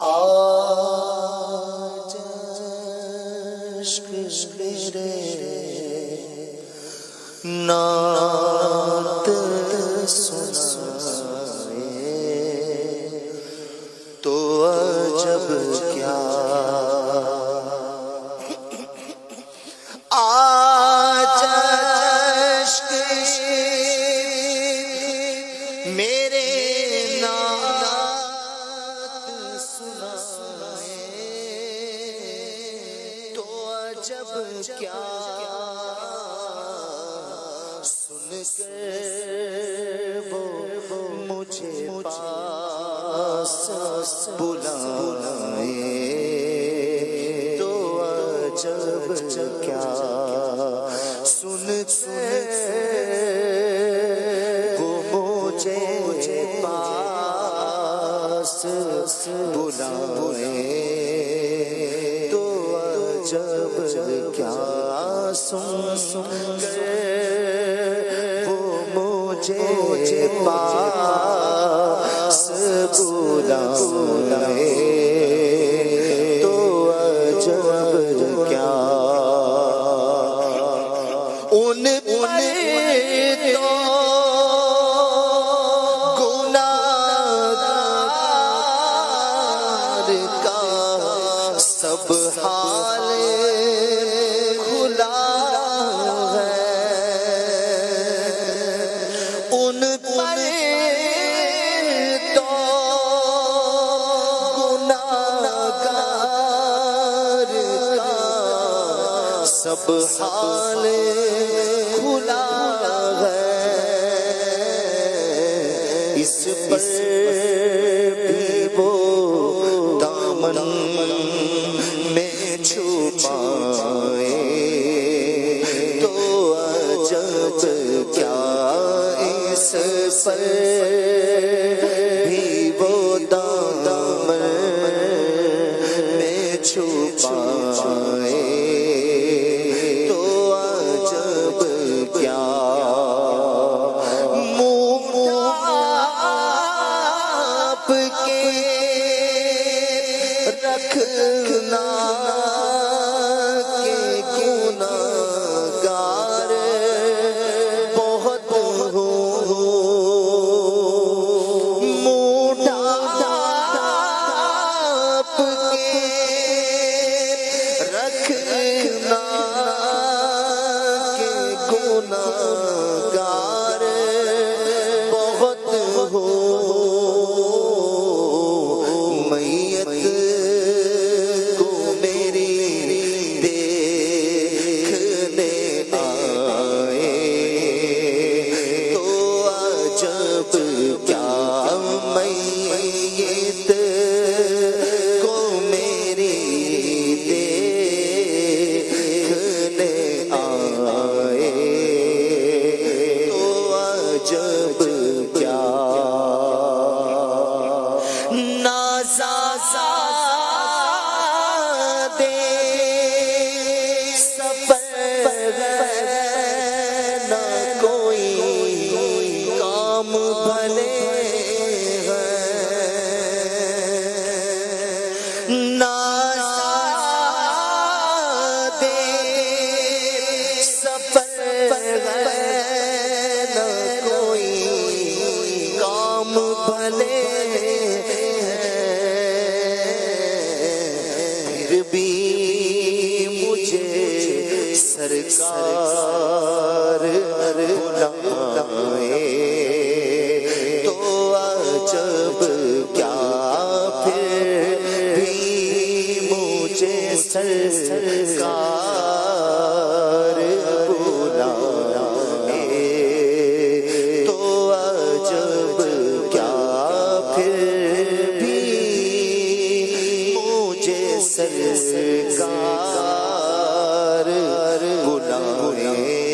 آج عشق میرے نعت سنائے تو عجب کیا آج عشق میرے نعت سنائے تو عجب کیا سن کر وہ مجھے پاس بلائے تو عجب کیا سن وہ مجھے پاس بلائے تو عجب کیا سن وہ مجھے پاس بلائے تو عجب کیا ان تو گناہگار کا سب حال کھلا ہے ان پر تو گناہگار کا سب حال کھلا ہے اس پر بھی وہ دامن میں چھپائے تو عجب کیا اس پر بھی وہ دامن میں چھپائے تو عجب کیا آپ کے رکھنا کے گناہگار بہت ہوں آپ کے رکھنا کے گناہگار بہت ہوں میت کو میری دیکھنے آئے تو عجب کیا میت کو میری دیکھنے آئے تو عجب کیا نازادے سفر نہ کوئی کام بھلے نازادے سفر نہ کوئی کام بھلے پھر بھی مجھے سرکار بلائے تو عجب کیا پھر بھی مجھے سرکار بلائے تو عجب کیا پھر بھی مجھے سرکار بلائے